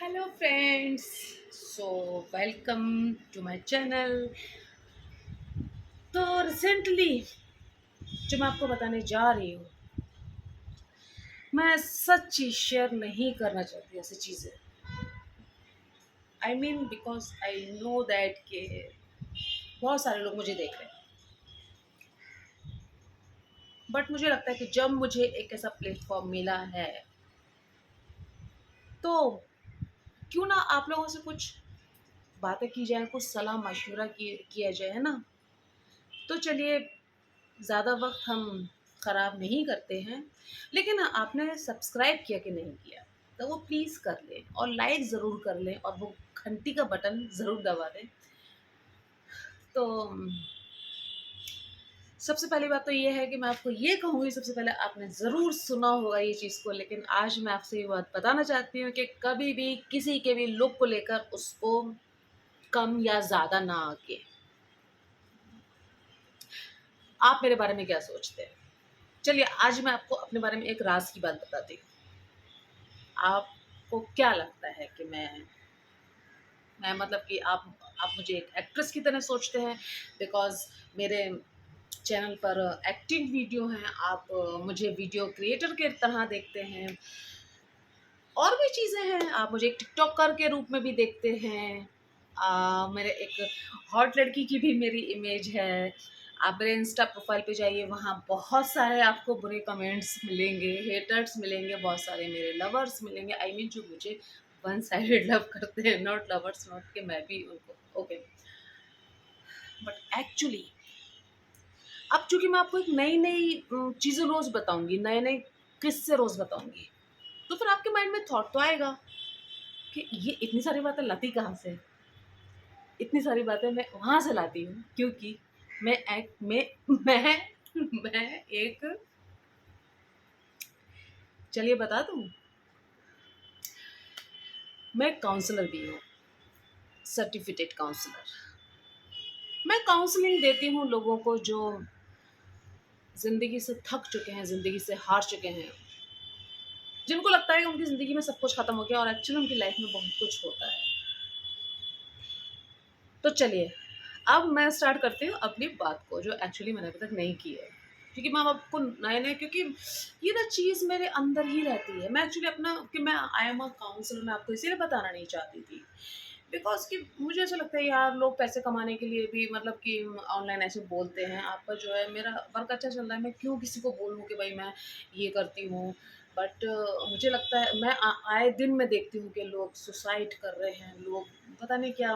Hello friends. So welcome to my channel. तो recently जो मैं आपको बताने जा रही हूँ, मैं सच शेयर नहीं करना चाहती ऐसी चीज़ें। I mean because I know that कि बहुत सारे लोग मुझे देख रहे हैं, बट मुझे लगता है कि जब मुझे एक ऐसा प्लेटफॉर्म मिला है तो क्यों ना आप लोगों से कुछ बातें की जाए, कुछ सलाह मशवरा किया जाए, है ना। तो चलिए, ज़्यादा वक्त हम ख़राब नहीं करते हैं, लेकिन आपने सब्सक्राइब किया कि नहीं किया तो वो प्लीज़ कर लें और लाइक ज़रूर कर लें और वो घंटी का बटन ज़रूर दबा दें। तो सबसे पहली बात तो ये है कि मैं आपको ये कहूँगी, सबसे पहले आपने ज़रूर सुना होगा ये चीज़ को, लेकिन आज मैं आपसे ये बात बताना चाहती हूँ कि कभी भी किसी के भी लुक को लेकर उसको कम या ज़्यादा ना आके। आप मेरे बारे में क्या सोचते हैं? चलिए, आज मैं आपको अपने बारे में एक राज़ की बात बताती हूँ। आपको क्या लगता है कि मैं मतलब कि आप मुझे एक एक्ट्रेस की तरह सोचते हैं बिकॉज़ मेरे चैनल पर एक्टिंग वीडियो हैं, आप मुझे वीडियो क्रिएटर के तरह देखते हैं, और भी चीज़ें हैं, आप मुझे एक टिकटॉकर के रूप में भी देखते हैं। मेरे एक हॉट लड़की की भी मेरी इमेज है। आप मेरे इंस्टा प्रोफाइल पे जाइए, वहाँ बहुत सारे आपको बुरे कमेंट्स मिलेंगे, हेटर्स मिलेंगे, बहुत सारे मेरे लवर्स मिलेंगे। आई मीन जो मुझे वन साइडेड लव करते हैं, नॉट लवर्स, नॉट कि मैं भी उनको ओके। बट एक्चुअली अब चूँकि मैं आपको एक नई-नई चीज़ें रोज़ बताऊँगी, नए-नए किस्से रोज़ बताऊँगी, तो फिर आपके माइंड में थॉट तो आएगा कि ये इतनी सारी बातें लाती कहाँ से? इतनी सारी बातें मैं वहाँ से लाती हूँ क्योंकि मैं एक मैं मैं एक चलिए बता दूँ, मैं काउंसलर भी हूँ, सर्टिफिकेट काउंसलर। मैं काउंसलिंग देती हूँ लोगों को जो ज़िंदगी से थक चुके हैं, ज़िंदगी से हार चुके हैं, जिनको लगता है कि उनकी ज़िंदगी में सब कुछ खत्म हो गया और एक्चुअली उनकी लाइफ में बहुत कुछ होता है। तो चलिए, अब मैं स्टार्ट करती हूँ अपनी बात को जो एक्चुअली मैंने अभी तक नहीं की है। क्योंकि मैं अब आपको नए-नए, क्योंकि ये ना चीज़ मेरे अंदर ही रहती है। मैं एक्चुअली अपना कि मैं आई एम अ काउंसलर, मैं आपको इसीलिए बताना नहीं चाहती थी। बिकॉज़ कि मुझे ऐसा लगता है यार, लोग पैसे कमाने के लिए भी मतलब कि ऑनलाइन ऐसे बोलते हैं। आपका जो है, मेरा वर्क अच्छा चल रहा है, मैं क्यों किसी को बोलूँ कि भई मैं ये करती हूँ। बट मुझे लगता है मैं आए दिन मैं देखती हूँ कि लोग सुसाइड कर रहे हैं, लोग पता नहीं क्या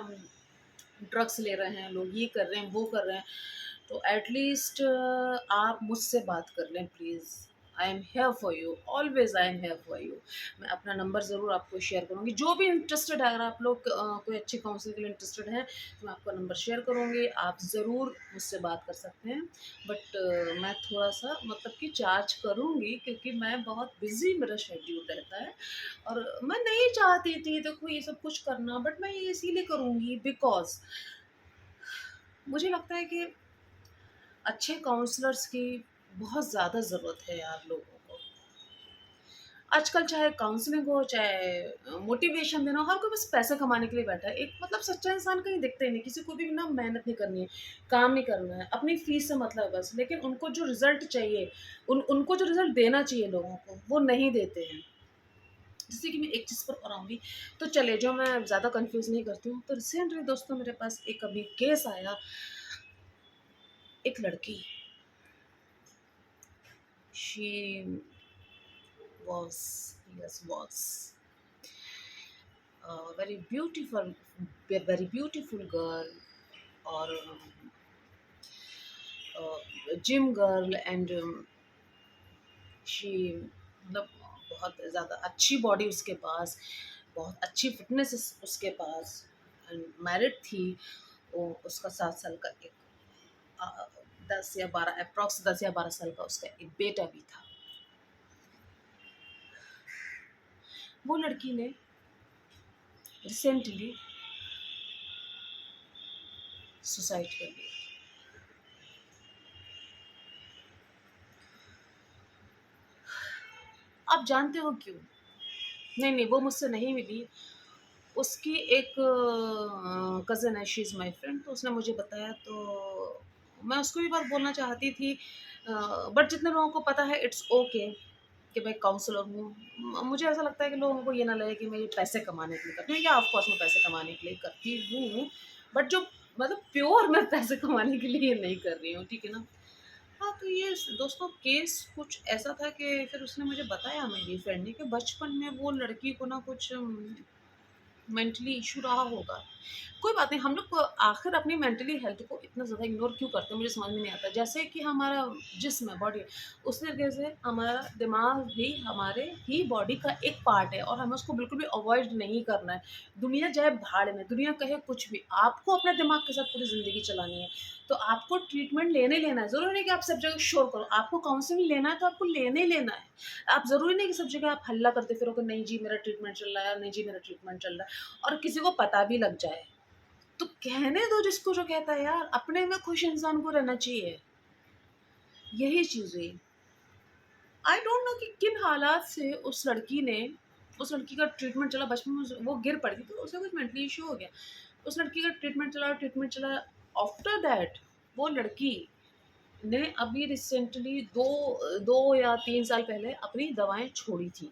ड्रग्स ले रहे हैं, लोग ये कर रहे हैं, वो कर रहे हैं। तो एट लीस्ट आप मुझसे बात कर लें please. I am here for you, always I am here for you. मैं अपना नंबर ज़रूर आपको शेयर करूँगी। जो भी इंटरेस्टेड है, अगर आप लोग कोई अच्छी काउंसलिंग के लिए इंटरेस्टेड हैं, तो मैं आपका नंबर शेयर करूँगी। आप ज़रूर मुझसे बात कर सकते हैं। बट मैं थोड़ा-सा मतलब कि चार्ज करूँगी क्योंकि मैं बहुत बिज़ी, मेरा शेड्यूल रहता है और मैं नहीं चाहती थी देखो ये सब कुछ करना, बट मैं ये इसीलिए करूँगी बिकॉज़ मुझे लगता है कि अच्छे काउंसलर्स की बहुत ज़्यादा ज़रूरत है यार लोगों को। आजकल चाहे काउंसलिंग हो, चाहे मोटिवेशन देना हो, हर कोई बस पैसे कमाने के लिए बैठा है। एक मतलब सच्चा इंसान कहीं दिखता ही नहीं, किसी को भी ना मेहनत नहीं करनी है, काम नहीं करना है, अपनी फ़ीस से मतलब है बस। लेकिन उनको जो रिज़ल्ट चाहिए, उनको जो रिज़ल्ट देना चाहिए लोगों को, वो नहीं देते हैं। जैसे कि मैं एक चीज़ पर और आऊँगी, तो चलिए जो मैं ज़्यादा कन्फ्यूज़ नहीं करती हूँ, तो रिसेंटली दोस्तों मेरे पास एक अभी केस आया, एक लड़की, she was very beautiful girl और जिम गर्ल एंड शी मतलब बहुत ज़्यादा अच्छी बॉडी उसके पास, बहुत अच्छी फिटनेस उसके पास, एंड मैरिड थी। वो उसका 7 साल का एक 10 या 12 अप्रॉक्स 10 या 12 साल का उसका एक बेटा भी था। वो लड़की ने रिसेंटली सुसाइड कर लिया। आप जानते हो क्यों? नहीं, नहीं, वो मुझसे नहीं मिली। उसकी एक कज़िन है, शी इज़ माय फ्रेंड, तो उसने मुझे बताया, तो मैं उसको भी बात बोलना चाहती थी, बट जितने लोगों को पता है इट्स ओके कि मैं काउंसलर हूँ। मुझे ऐसा लगता है कि लोगों को ये ना लगे कि मैं ये पैसे कमाने के लिए करती हूँ, या ऑफ कोर्स मैं पैसे कमाने के लिए करती हूँ, बट जो मतलब प्योर मैं पैसे कमाने के लिए नहीं कर रही हूँ, ठीक है ना? हाँ, तो ये दोस्तों केस कुछ ऐसा था कि फिर उसने मुझे बताया, मेरी फ्रेंड ने, कि बचपन में वो लड़की को ना कुछ मेंटली इश्यू रहा होगा। कोई बात नहीं, हम लोग को आखिर अपनी मेंटली हेल्थ को इतना ज़्यादा इग्नोर क्यों करते हैं, मुझे समझ में नहीं आता। जैसे कि हमारा जिस्म है, बॉडी है, उसी तरीके से हमारा दिमाग भी हमारे ही बॉडी का एक पार्ट है, और हमें उसको बिल्कुल भी अवॉइड नहीं करना है। दुनिया जाए भाड़ में, दुनिया कहे कुछ भी, आपको अपने दिमाग के साथ पूरी ज़िंदगी चलानी है। तो आपको ट्रीटमेंट लेने ही लेना है। ज़रूरी नहीं कि आप सब जगह शोर करो, आपको काउंसलिंग लेना है तो आपको लेने ही लेना है। आप ज़रूरी नहीं कि सब जगह आप हल्ला करते फिरो कि नहीं जी मेरा ट्रीटमेंट चल रहा है, नहीं जी मेरा ट्रीटमेंट चल रहा है, और किसी को पता भी लग जाए। तो कहने दो जिसको जो कहता है यार, अपने में खुश इंसान को रहना चाहिए। यही चीज़ हुई। आई डोंट नो कि किन हालात से उस लड़की का ट्रीटमेंट चला, बचपन में वो गिर पड़ी थी, तो उसे कुछ मेंटली इश्यू हो गया। उस लड़की का ट्रीटमेंट चला, आफ्टर दैट वो लड़की ने अभी रिसेंटली 2 या 3 साल पहले अपनी दवाएँ छोड़ी थी।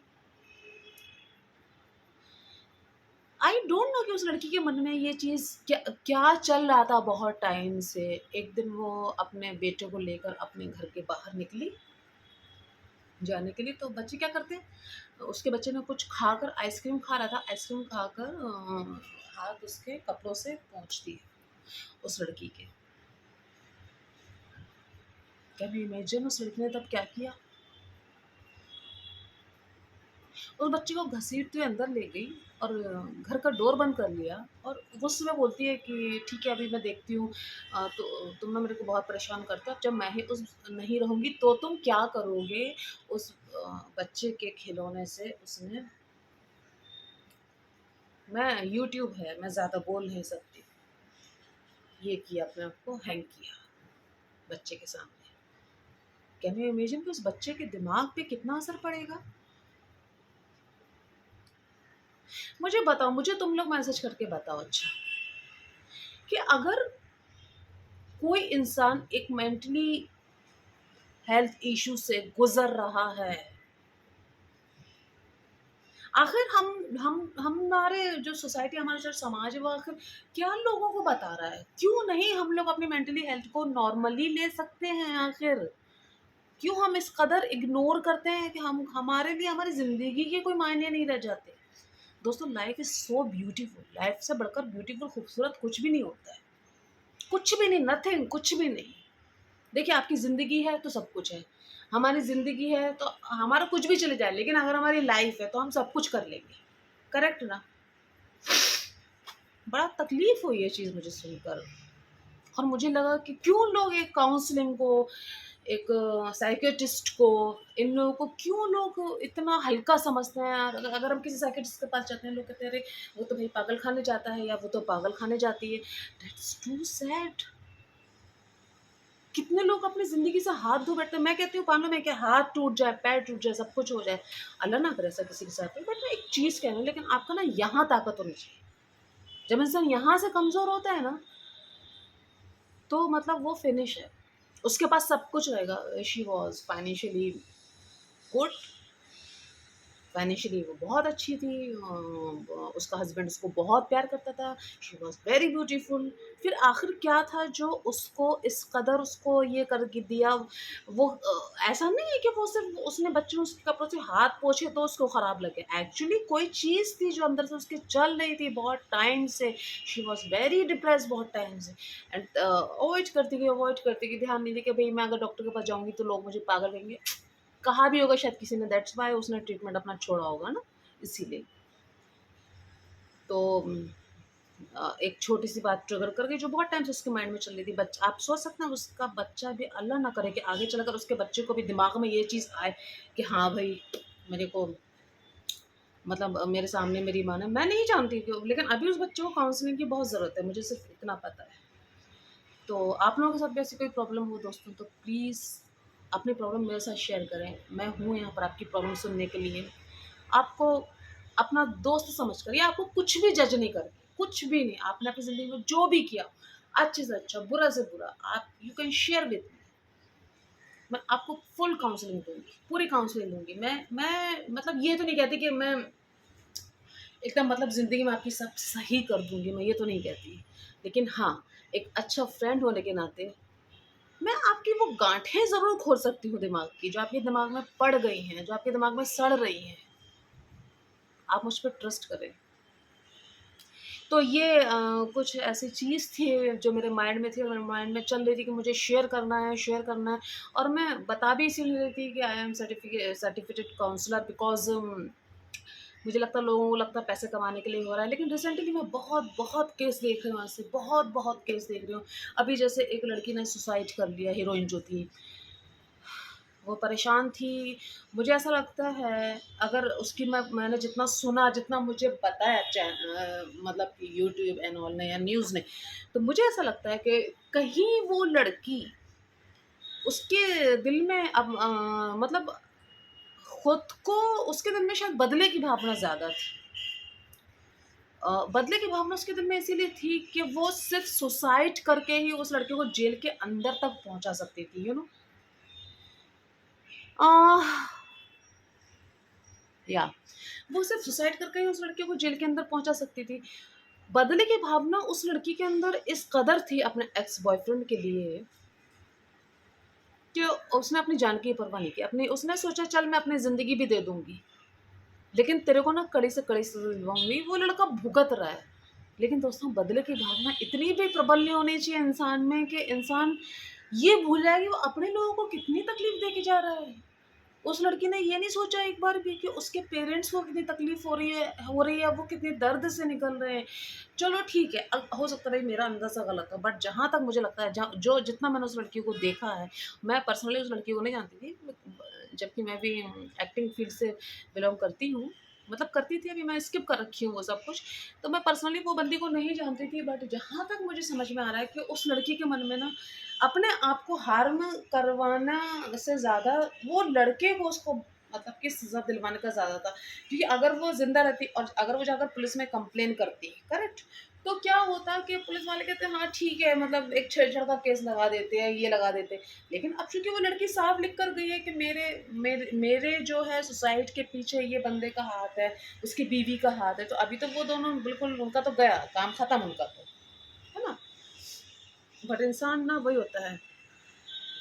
आई डोंट नो कि उस लड़की के मन में ये चीज़ क्या क्या चल रहा था बहुत टाइम से। एक दिन वो अपने बेटे को लेकर अपने घर के बाहर निकली जाने के लिए, तो बच्चे क्या करते हैं, उसके बच्चे ने कुछ खाकर, आइसक्रीम खा रहा था, आइसक्रीम खाकर हाथ उसके कपड़ों से पोंछ दिए उस लड़की के। कैन यू इमेजिन उस लड़की ने तब क्या किया? उस बच्चे को घसीटते हुए अंदर ले गई और घर का डोर बंद कर लिया, और गुस्से में बोलती है कि ठीक है अभी मैं देखती हूँ, तो तुम ना मेरे को बहुत परेशान करते हो, अब जब मैं ही उस नहीं रहूँगी तो तुम क्या करोगे? उस बच्चे के खिलौने से उसने, मैं यूट्यूब है, मैं ज़्यादा बोल नहीं सकती, ये किया, अपने आप को हैंग किया बच्चे के सामने। कैन यू इमेजिन कि उस बच्चे के दिमाग पे कितना असर पड़ेगा? मुझे बताओ, मुझे तुम लोग मैसेज करके बताओ अच्छा, कि अगर कोई इंसान एक मेंटली हेल्थ इश्यू से गुजर रहा है, आखिर हमारे जो सोसाइटी, हमारा जो समाज है, वो आखिर क्या लोगों को बता रहा है? क्यों नहीं हम लोग अपनी मेंटली हेल्थ को नॉर्मली ले सकते हैं आखिर? क्यों हम इस कदर इग्नोर करते हैं कि हम, हमारे लिए हमारी ज़िंदगी के कोई मायने नहीं रह जाते? दोस्तों, life is so beautiful, life से बढ़कर ब्यूटीफुल, खूबसूरत कुछ भी नहीं होता है। कुछ भी नहीं, नथिंग, कुछ भी नहीं। देखिए, आपकी ज़िंदगी है तो सब कुछ है। हमारी ज़िंदगी है तो हमारा कुछ भी चले जाए, लेकिन अगर हमारी लाइफ़ है तो हम सब कुछ कर लेंगे। करेक्ट ना? बड़ा तकलीफ़ हुई ये चीज़ मुझे सुनकर, और मुझे लगा कि क्यों लोग एक काउंसलिंग को, एक साइकियाट्रिस्ट को, इन लोगों को क्यों लोग इतना हल्का समझते हैं। अगर अगर हम किसी साइकियाट्रिस्ट के पास जाते हैं, लोग कहते हैं, "अरे! वो तो भई पागल खाने जाता है, या वो तो पागल खाने जाती है।" That's too sad. कितने लोग अपनी ज़िंदगी से हाथ धो बैठते हैं। मैं कहती हूँ, मानो में क्या, हाथ टूट जाए, पैर टूट जाए, सब कुछ हो जाए, अल्लाह ना करे ऐसा किसी के साथ हो, बट मैं एक चीज़ कह रही हूँ, लेकिन आपका ना यहाँ ताकत होनी चाहिए। जब इंसान यहाँ से कमज़ोर होता है ना, तो मतलब वो फिनिश है। उसके पास सब कुछ रहेगा। She was financially good, financially वो बहुत अच्छी थी, उसका हस्बैंड उसको बहुत प्यार करता था, शी वॉज वेरी ब्यूटीफुल। फिर आखिर क्या था जो उसको इस कदर उसको ये कर दिया? वो ऐसा नहीं है कि वो सिर्फ उसने बच्चों उसके कपड़ों से हाथ पोछे तो उसको ख़राब लगे, एक्चुअली कोई चीज़ थी जो अंदर से उसके चल रही थी बहुत टाइम से। शी वॉज वेरी डिप्रेस बहुत टाइम से, एंड अवॉइड करती गई, ध्यान नहीं दी कि भाई मैं अगर डॉक्टर के पास जाऊंगी तो लोग मुझे पागल कहेंगे। कहा भी होगा शायद किसी ने, दैट्स व्हाई उसने ट्रीटमेंट अपना छोड़ा होगा ना, इसीलिए। तो एक छोटी-सी बात ट्रिगर कर गई जो बहुत टाइम से उसके माइंड में चल रही थी। आप सोच सकते हैं उसका बच्चा भी, अल्लाह ना करे कि आगे चलकर उसके बच्चे को भी दिमाग में ये चीज़ आए कि हाँ भई, मेरे को मतलब मेरे सामने मेरी माँ ने, मैं नहीं जानती क्यों, लेकिन अभी उस बच्चे को काउंसलिंग की बहुत ज़रूरत है, मुझे सिर्फ़ इतना पता है। तो आप लोगों के साथ भी ऐसी कोई प्रॉब्लम हो दोस्तों, तो प्लीज़ अपनी प्रॉब्लम मेरे साथ शेयर करें। मैं हूँ यहाँ पर आपकी प्रॉब्लम सुनने के लिए। आपको अपना दोस्त समझकर, या आपको कुछ भी जज नहीं करके, कुछ भी नहीं, आपने अपनी ज़िंदगी में जो भी किया, अच्छे से अच्छा, बुरा से बुरा, आप you can share with me. मैं आपको फुल काउंसलिंग दूँगी, पूरी काउंसलिंग दूँगी। मैं मतलब ये तो नहीं कहती कि मैं एकदम मतलब ज़िंदगी में आपकी सब सही कर दूँगी, मैं ये तो नहीं कहती। लेकिन हाँ, एक अच्छा फ्रेंड होने के नाते मैं आपकी वो गाँठें ज़रूर खोल सकती हूँ दिमाग की, जो आपके दिमाग में पड़ गई हैं, जो आपके दिमाग में सड़ रही हैं। आप मुझ पे ट्रस्ट करें। तो ये कुछ ऐसी चीज़ थी जो मेरे माइंड में थी और मेरे माइंड में चल रही थी कि मुझे शेयर करना है, और मैं बता भी इसीलिए रही थी कि आई एम सर्टिफिकेटेड काउंसलर, बिकॉज़ मुझे लगता है लोगों को लगता है पैसे कमाने के लिए हो रहा है। लेकिन रिसेंटली मैं बहुत केस देख रही हूँ ऐसे, बहुत केस देख रही हूँ। अभी जैसे एक लड़की ने सुसाइड कर लिया, हीरोइन जो थी, वो परेशान थी। मुझे ऐसा लगता है, अगर उसकी मैंने जितना सुना, जितना मुझे बताया मतलब कि यूट्यूब एंड ऑल ने या न्यूज़ ने, तो मुझे ऐसा लगता है कि कहीं वो लड़की, उसके दिल में अब मतलब खुद को, उसके दिल में शायद बदले की भावना ज़्यादा थी। बदले की भावना उसके दिल में इसीलिए थी कि वो सिर्फ़ सुसाइड करके ही उस लड़के को जेल के अंदर तक पहुँचा सकती थी, यू नो? अ, या वो सिर्फ़ सुसाइड करके ही उस लड़के को जेल के अंदर पहुँचा सकती थी। बदले की भावना उस लड़की के अंदर इस कदर थी अपने एक्स बॉयफ्रेंड के लिए, कि उसने अपनी जान की परवाह नहीं की। अपनी उसने सोचा, चल मैं अपनी ज़िंदगी भी दे दूँगी, लेकिन तेरे को ना कड़ी से कड़ी सज़ा दिलवाऊँगी। वो लड़का भुगत रहा है। लेकिन दोस्तों, बदले की भावना इतनी भी प्रबल नहीं होनी चाहिए इंसान में कि इंसान ये भूल जाए कि वो अपने लोगों को कितनी तकलीफ़ दे के जा रहा है। उस लड़की ने ये नहीं सोचा एक बार भी कि उसके पेरेंट्स को कितनी तकलीफ़ हो रही है, वो कितने दर्द से निकल रहे हैं। चलो ठीक है, हो सकता है भाई मेरा अंदाज़ा गलत हो, बट जहाँ तक मुझे लगता है, जहाँ जो जितना मैंने उस लड़की को देखा है, मैं पर्सनली उस लड़की को नहीं जानती थी, जबकि मैं भी एक्टिंग फ़ील्ड से बिलॉन्ग करती हूँ। मतलब करती थी, अभी मैं स्किप कर रखी हूँ वो सब कुछ। तो मैं पर्सनली वो बंदी को नहीं जानती थी, बट जहाँ तक मुझे समझ में आ रहा है कि उस लड़की के मन में ना अपने आप को हार्म करवाना से ज़्यादा वो लड़के को उसको मतलब कि सज़ा दिलवाने का ज़्यादा था। क्योंकि अगर वो ज़िंदा रहती और अगर वो जाकर पुलिस में कंप्लेन करती, करेक्ट? तो क्या होता कि पुलिस वाले कहते हैं हाँ ठीक है, मतलब एक छेड़छाड़ का केस लगा देते हैं, ये लगा देते हैं। लेकिन अब चूँकि वो लड़की साफ लिख कर गई है कि मेरे जो है सुसाइड के पीछे ये बंदे का हाथ है, उसकी बीवी का हाथ है, तो अभी तो वो दोनों बिल्कुल, उनका तो गया, काम खत्म उनका तो, है ना? बट इंसान ना वही होता है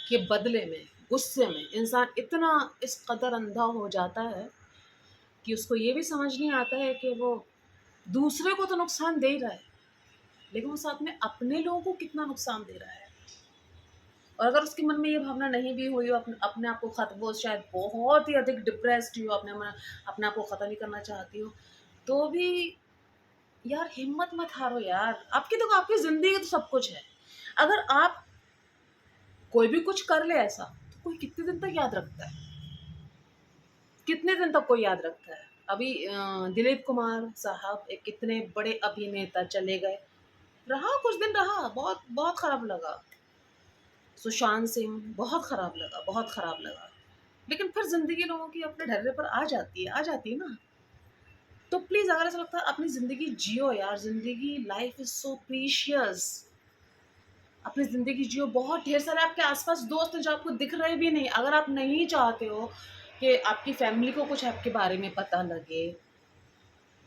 कि बदले में, गुस्से में इंसान इतना इस कदर अंधा हो जाता है कि उसको ये भी समझ नहीं आता है कि वो दूसरे को तो नुकसान दे ही रहा है, लेकिन वो साथ में अपने लोगों को कितना नुकसान दे रहा है। और अगर उसके मन में ये भावना नहीं भी हुई हो, अपने आप को वो शायद बहुत ही अधिक डिप्रेस्ड हो, अपने आप को ख़त्म ही करना चाहती हो, तो भी यार हिम्मत मत हारो यार। आपकी ज़िंदगी तो सब कुछ है। अगर आप कोई भी कुछ कर ले ऐसा, तो कोई कितने दिन तक याद रखता है? कितने दिन तक कोई याद रखता है? अभी दिलीप कुमार साहब एक कितने बड़े अभिनेता चले गए। रहा कुछ दिन रहा, बहुत बहुत खराब लगा। सुशांत सिंह, बहुत खराब लगा, बहुत खराब लगा। लेकिन फिर ज़िंदगी लोगों की अपने ढर्रे पर आ जाती है ना। तो प्लीज़, अगर ऐसा लगता है, अपनी ज़िंदगी जियो यार, ज़िंदगी, लाइफ़ इज़ सो प्रीशियस। अपनी ज़िंदगी जियो। बहुत ढेर सारे आपके आस-पास दोस्त हैं जो आपको दिख रहे भी नहीं। अगर आप नहीं चाहते हो कि आपकी फैमिली को कुछ आपके बारे में पता लगे,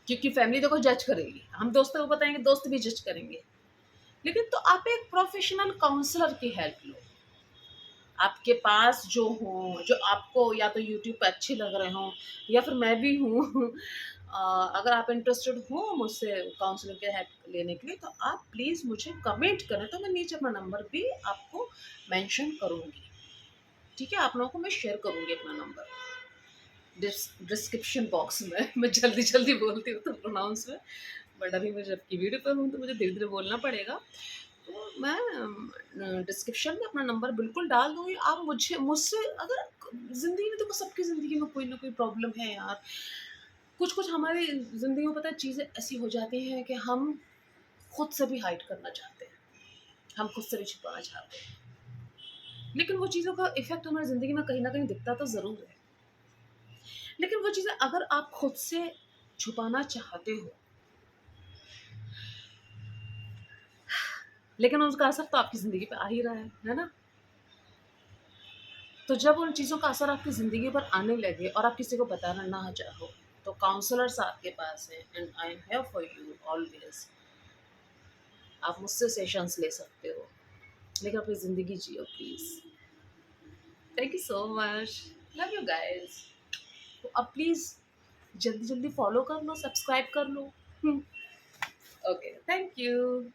क्योंकि फैमिली देखो जज करेगी। हम दोस्तों को बताएँगे, दोस्त भी जज करेंगे। लेकिन तो आप एक प्रोफ़ेशनल काउंसलर की हेल्प लो। आपके पास जो हों, जो आपको या तो यूट्यूब पे अच्छे लग रहे हों, या फिर मैं भी हूँ अगर आप इंटरेस्टेड हो मुझसे काउंसलिंग की हेल्प लेने के लिए, तो आप प्लीज़ मुझे कमेंट करें, तो मैं नीचे अपना नंबर भी आपको मेंशन करूँगी। ठीक है? आप लोगों को मैं शेयर करूँगी अपना नंबर डिस्क्रिप्शन बॉक्स में। मैं जल्दी-जल्दी बोलती हूँ तो प्रोनाउंस में, बट अभी मैं जबकि वीडियो पर हूँ तो मुझे धीरे-धीरे बोलना पड़ेगा। तो मैं डिस्क्रिप्शन में अपना नंबर बिल्कुल डाल दूँगी। आप मुझसे अगर ज़िंदगी में, देखो सबकी ज़िंदगी में कोई ना कोई प्रॉब्लम है यार। कुछ-कुछ हमारी ज़िंदगी में पता है चीज़ें ऐसी हो जाती हैं कि हम खुद से भी हाइड करना चाहते हैं। हम खुद से भी छुपाना चाहते हैं। लेकिन वो चीज़ों का इफ़ेक्ट हमारी ज़िंदगी में कहीं न कहीं दिखता तो ज़रूर है। लेकिन वो चीज़ें अगर आप खुद से छुपाना चाहते हो, लेकिन उसका असर तो आपकी ज़िंदगी पे आ ही रहा है ना? तो जब उन चीज़ों का असर आपकी ज़िंदगी पर आने लगे और आप किसी को बताना ना चाहो, तो काउंसलर्स आपके पास हैं and I am here for you always. आप मुझसे सेशंस ले सकते हो, लेकिन अपनी ज़िंदगी जियो please. Thank you so much. Love you guys. तो अब प्लीज़ जल्दी-जल्दी फॉलो कर लो, सब्सक्राइब कर लो। Okay, thank you.